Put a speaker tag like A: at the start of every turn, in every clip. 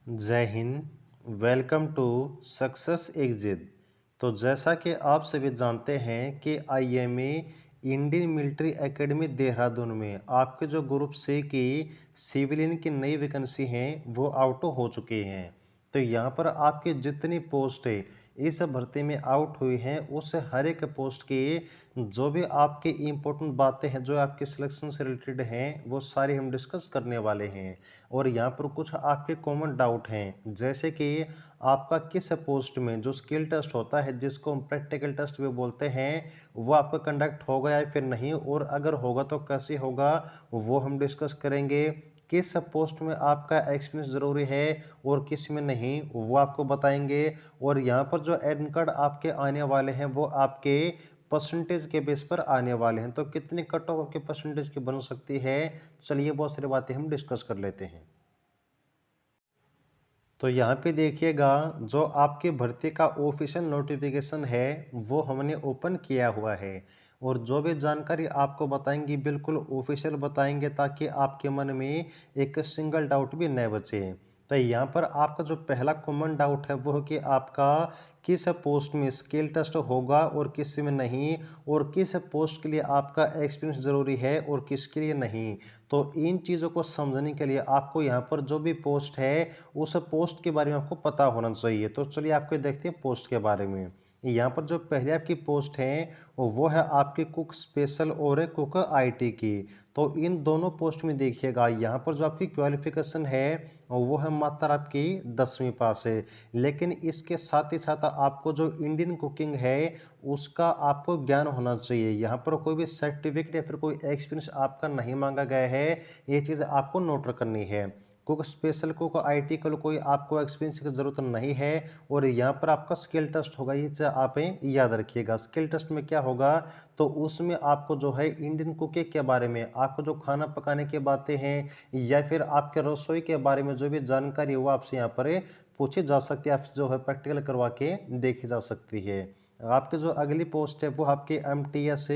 A: जय हिंद। Welcome to success exit. तो जैसा कि आप सभी जानते हैं कि IMA Indian military academy Dehradun में आपके जो ग्रुप सी की सिविलियन की नई वैकेंसी हैं वो आउट हो चुकी हैं। तो यहाँ पर आपकी जितनी पोस्ट है इस भर्ती में आउट हुई हैं उस हर एक पोस्ट की जो भी आपकी इम्पोर्टेंट बातें हैं जो आपके सिलेक्शन से रिलेटेड हैं वो सारी हम डिस्कस करने वाले हैं। और यहाँ पर कुछ आपके कॉमन डाउट हैं जैसे कि आपका किस पोस्ट में जो स्किल टेस्ट होता है जिसको हम प्रैक्टिकल टेस्ट भी बोलते हैं वो आपका कंडक्ट होगा या फिर नहीं, और अगर होगा तो कैसे होगा वो हम डिस्कस करेंगे। किस पोस्ट में आपका एक्सपीरियंस ज़रूरी है और किस में नहीं वो आपको बताएंगे। और यहाँ पर जो एडमिट कार्ड आपके आने वाले हैं वो आपके परसेंटेज के बेस पर आने वाले हैं। तो कितनी कट ऑफ आपके परसेंटेज की बन सकती है, चलिए बहुत सारी बातें हम डिस्कस कर लेते हैं। तो यहाँ पे देखिएगा जो आपके भर्ती का ऑफिशियल नोटिफिकेशन है वो हमने ओपन किया हुआ है, और जो भी जानकारी आपको बताएंगे बिल्कुल ऑफिशियल बताएंगे ताकि आपके मन में एक सिंगल डाउट भी न बचे। तो यहाँ पर आपका जो पहला कॉमन डाउट है वो है कि आपका किस पोस्ट में स्किल टेस्ट होगा और किस में नहीं, और किस पोस्ट के लिए आपका एक्सपीरियंस ज़रूरी है और किसके लिए नहीं। तो इन चीज़ों को समझने के लिए आपको यहाँ पर जो भी पोस्ट है उस पोस्ट के बारे में आपको पता होना चाहिए। तो चलिए आपको देखते हैं पोस्ट के बारे में। यहाँ पर जो पहले आपकी पोस्ट है वो है आपकी कुक स्पेशल और कुक आईटी की। तो इन दोनों पोस्ट में देखिएगा यहाँ पर जो आपकी क्वालिफिकेशन है वो है मात्र आपकी 10वीं पास है, लेकिन इसके साथ ही साथ आपको जो इंडियन कुकिंग है उसका आपको ज्ञान होना चाहिए। यहाँ पर कोई भी सर्टिफिकेट या फिर कोई एक्सपीरियंस आपका नहीं मांगा गया है, ये चीज़ आपको नोट करनी है। कुक स्पेशल कुक आईटी का कोई आपको एक्सपीरियंस की ज़रूरत नहीं है, और यहाँ पर आपका स्किल टेस्ट होगा, ये चीज़ आप याद रखिएगा। स्किल टेस्ट में क्या होगा तो उसमें आपको जो है इंडियन कुकिंग के बारे में, आपको जो खाना पकाने की बातें हैं या फिर आपके रसोई के बारे में जो भी जानकारी है वो आपसे यहाँ पर पूछी जा सकती है, आपसे जो है प्रैक्टिकल करवा के देखी जा सकती है। आपके जो अगली पोस्ट है वो आपकी एमटीएस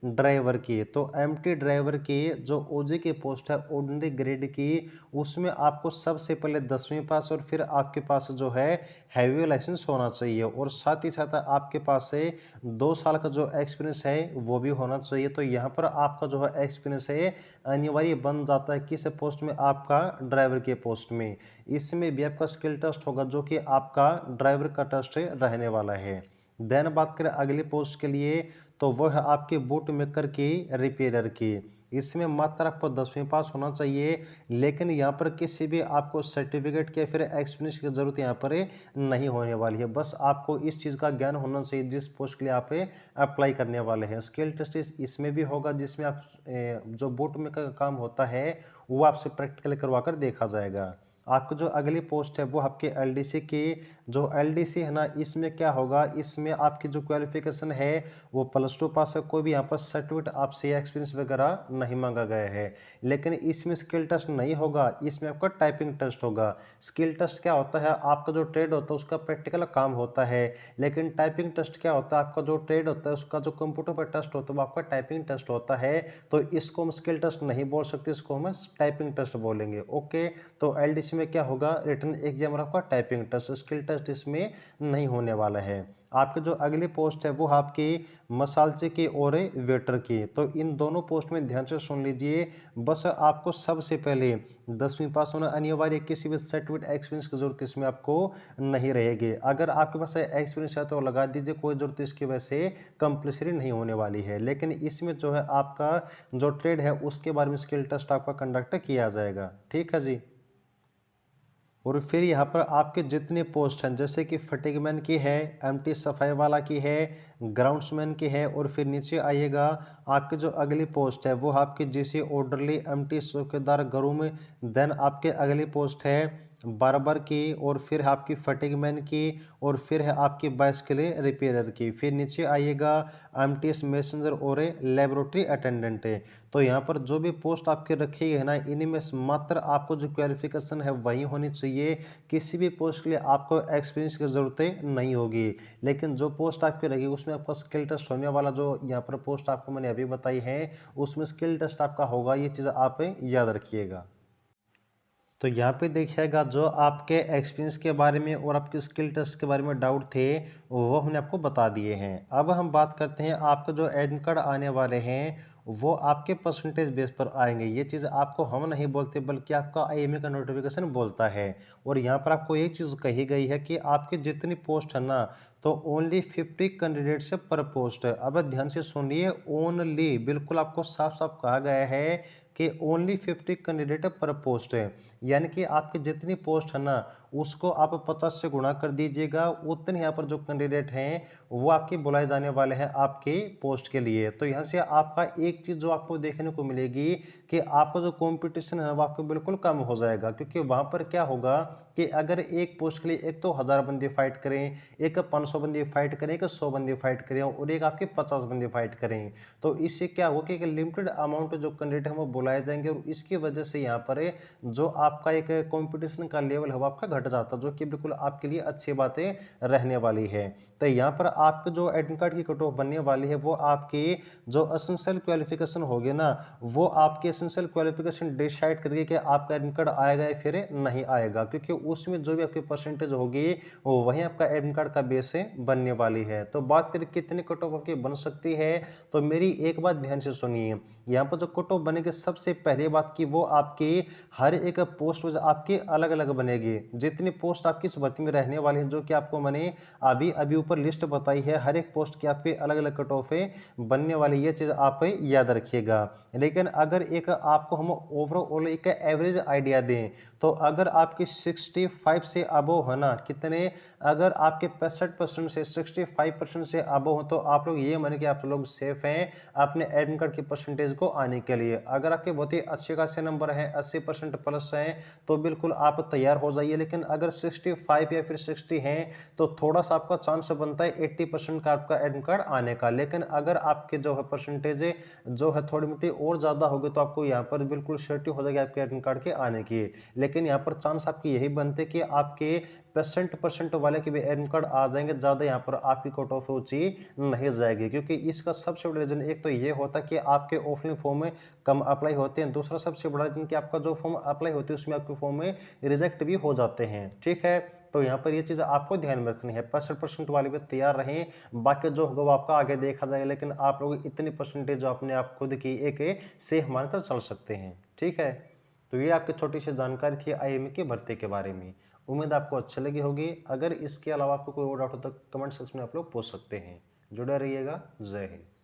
A: ड्राइवर की। तो एमटी ड्राइवर की जो ओजी की पोस्ट है ऑर्डिनरी ग्रेड की, उसमें आपको सबसे पहले 10वीं पास और फिर आपके पास जो है हैवी लाइसेंस होना चाहिए, और साथ ही साथ आपके पास से 2 साल का जो एक्सपीरियंस है वो भी होना चाहिए। तो यहाँ पर आपका जो है एक्सपीरियंस है अनिवार्य बन जाता है किस पोस्ट में, आपका ड्राइवर के पोस्ट में। इसमें भी आपका स्किल टेस्ट होगा जो कि आपका ड्राइवर का टेस्ट रहने वाला है। देन बात करें अगली पोस्ट के लिए तो वह है आपके बूट मेकर की रिपेयरर की। इसमें मात्र आपको 10वीं पास होना चाहिए, लेकिन यहाँ पर किसी भी आपको सर्टिफिकेट के फिर एक्सपीरियंस की जरूरत यहाँ पर नहीं होने वाली है। बस आपको इस चीज़ का ज्ञान होना चाहिए जिस पोस्ट के लिए आप अप्लाई करने वाले हैं। स्किल टेस्ट इसमें भी होगा जिसमें आप जो बूट मेकर का काम होता है वो आपसे प्रैक्टिकल करवा कर देखा जाएगा। आपको जो अगली पोस्ट है वो आपके एलडीसी की। जो एलडीसी है ना इसमें क्या होगा, इसमें आपकी जो क्वालिफिकेशन है वो +2 पास है, कोई भी यहाँ पर सर्टिफिकेट आपसे एक्सपीरियंस वगैरह नहीं मांगा गया है। लेकिन इसमें स्किल टेस्ट नहीं होगा, इसमें आपका टाइपिंग टेस्ट होगा। स्किल टेस्ट क्या होता है, आपका जो ट्रेड होता है उसका प्रैक्टिकल काम होता है, लेकिन टाइपिंग टेस्ट क्या होता है, आपका जो ट्रेड होता है उसका जो कंप्यूटर पर टेस्ट होता है वो आपका टाइपिंग टेस्ट होता है। तो इसको हम स्किल टेस्ट नहीं बोल सकते, इसको हम टाइपिंग टेस्ट बोलेंगे। ओके, तो एलडीसी में क्या होगा, रिटन एग्जाम और आपका टाइपिंग टेस्ट, स्किल टेस्ट इसमें नहीं होने वाला है। आपकी जो अगली पोस्ट है वो आपकी मसालचे की और वेटर की। तो इन दोनों पोस्ट में ध्यान से सुन लीजिए। बस आपको सबसे पहले 10वीं पास होना अनिवार्य, किसी भी सर्टिफिकेट एक्सपीरियंस की जरूरत इसमें आपको नहीं रहेगी। अगर आपके पास एक्सपीरियंस है तो लगा दीजिए, कोई जरूरत इसकी वजह से कंपल्सरी नहीं होने वाली है। लेकिन इसमें जो है आपका जो ट्रेड है उसके बारे में स्किल टेस्ट आपका कंडक्ट किया जाएगा। ठीक है जी। और फिर यहाँ पर आपके जितने पोस्ट हैं जैसे कि फटीगमैन की है, एमटी सफाई वाला की है, ग्राउंड्समैन की है, और फिर नीचे आइएगा आपकी जो अगली पोस्ट है वो आपकी जीसी ऑर्डरली, एमटी चौकीदार ग्रूम। देन आपके अगली पोस्ट है बार्बर की, और फिर है आपकी फटीगमैन की, और फिर है आपकी बाइसिकल रिपेयरर की। फिर नीचे आइएगा एमटीएस मैसेंजर और लेबोरेटरी अटेंडेंट है। तो यहाँ पर जो भी पोस्ट आपके रखी है ना इनमें से मात्र आपको जो क्वालिफिकेशन है वही होनी चाहिए। किसी भी पोस्ट के लिए आपको एक्सपीरियंस की जरूरत नहीं होगी, लेकिन जो पोस्ट आपकी रहेगी उसमें आपका स्किल टेस्ट होने वाला, जो यहाँ पर पोस्ट आपको मैंने अभी बताई है उसमें स्किल टेस्ट आपका होगा, ये चीज़ आप याद रखिएगा। तो यहाँ पे देखिएगा जो आपके एक्सपीरियंस के बारे में और आपके स्किल टेस्ट के बारे में डाउट थे वो हमने आपको बता दिए हैं। अब हम बात करते हैं आपके जो एडमिट कार्ड आने वाले हैं वो आपके परसेंटेज बेस पर आएंगे। ये चीज़ आपको हम नहीं बोलते बल्कि आपका आईएमए का नोटिफिकेशन बोलता है। और यहाँ पर आपको एक चीज़ कही गई है कि आपकी जितनी पोस्ट है ना तो ओनली 50 कैंडिडेट से पर पोस्ट। अब ध्यान से सुनिए, ओनली, बिल्कुल आपको साफ साफ कहा गया है कि ओनली 50 कैंडिडेट पर पोस्ट है। यानी कि आपकी जितनी पोस्ट है ना उसको आप 50 से गुणा कर दीजिएगा, उतने यहाँ पर जो कैंडिडेट हैं वो आपके बुलाए जाने वाले हैं आपके पोस्ट के लिए। तो यहाँ से आपका एक चीज़ जो आपको देखने को मिलेगी कि आपका जो कंपटीशन है वो आपको बिल्कुल कम हो जाएगा, क्योंकि वहाँ पर क्या होगा कि अगर एक पोस्ट के लिए एक तो 1000 बंदे फाइट करें, एक 500 बंदे फाइट करें, एक 100 बंदे फाइट करें और एक आपके 50 बंदे फाइट करें, तो इससे क्या होगा कि एक लिमिटेड अमाउंट जो कैंडिडेट हैं वो बुलाए जाएंगे और इसकी वजह से यहाँ पर जो आपका एक कंपटीशन का लेवल है वो आपका घट जाता है, जो कि बिल्कुल आपके लिए अच्छी बातें रहने वाली है। तो यहाँ पर आपके जो एडमिट कार्ड की कट ऑफ बनने वाली है वो आपकी जो एसेंशियल क्वालिफिकेशन होगी ना वो आपके एसेंशियल क्वालिफिकेशन डिसाइड करेगी कि आपका एडमिट कार्ड आएगा या फिर नहीं आएगा, क्योंकि उसमें जो भी आपकी परसेंटेज होगी वो वही आपका एडमिट कार्ड का बेस बनने वाली है। तो बात करें कितनी कट ऑफ आपकी बन सकती है, तो मेरी एक बात ध्यान से सुनिए, यहाँ पर जो कट ऑफ बनेगी सबसे पहली बात की वो आपकी हर एक पोस्ट आपकी अलग अलग बनेगी। जितनी पोस्ट आपकी इस भर्ती में रहने वाली है जो कि आपको मैंने अभी अभी ऊपर लिस्ट बताई है, हर एक पोस्ट की आपकी अलग अलग कट ऑफ बनने वाली, ये चीज़ आप याद रखिएगा। लेकिन अगर एक आपको हम ओवरऑल एक एवरेज आइडिया दें तो अगर आपकी 65 से अबव है ना, कितने, अगर आपके 65% से 65% से अबव हो तो आप लोग ये माने कि आप लोग सेफ हैं अपने एडमिट कार्ड की परसेंटेज को आने के लिए। अगर आपके बहुत ही अच्छे खासे नंबर हैं 80% प्लस हैं तो बिल्कुल आप तैयार हो जाइए। लेकिन अगर 65 या फिर 60 हैं तो थोड़ा सा आपका चांस बनता है 80% का आपका एडमिट कार्ड आने का। लेकिन अगर आपके जो है परसेंटेज जो है थोड़ी मोटी और ज़्यादा होगी तो आपको यहाँ पर बिल्कुल श्योरिटी हो जाएगी आपके एडमिट कार्ड के आने की। लेकिन यहाँ पर चांस आपकी यही बनते कि आपके परसेंट वाले के भी एडमिट कार्ड आ जाएंगे, ज़्यादा यहाँ पर आपकी कट ऑफ ऊंची नहीं जाएगी। क्योंकि इसका सबसे बड़ा रीजन एक तो ये होता है कि आपके ऑफलाइन फॉर्म में कम अप्लाई होते हैं, दूसरा सबसे बड़ा रीजन कि आपका जो फॉर्म अप्लाई होती है उसमें आपके फॉर्म में रिजेक्ट भी हो जाते हैं। ठीक है, तो यहाँ पर ये चीज़ आपको ध्यान में रखनी है। 65% वाले भी तैयार रहें, बाकी जो होगा वो आपका आगे देखा जाएगा। लेकिन आप लोग इतनी परसेंटेज जो अपने आप खुद की एक सेफ मानकर चल सकते हैं। ठीक है, तो ये आपकी छोटी सी जानकारी थी आईएमए की भर्ती के बारे में। उम्मीद आपको अच्छी लगी होगी। अगर इसके अलावा आपको कोई और डाउट हो तो कमेंट सेक्शन में आप लोग पूछ सकते हैं। जुड़े रहिएगा। जय हिंद।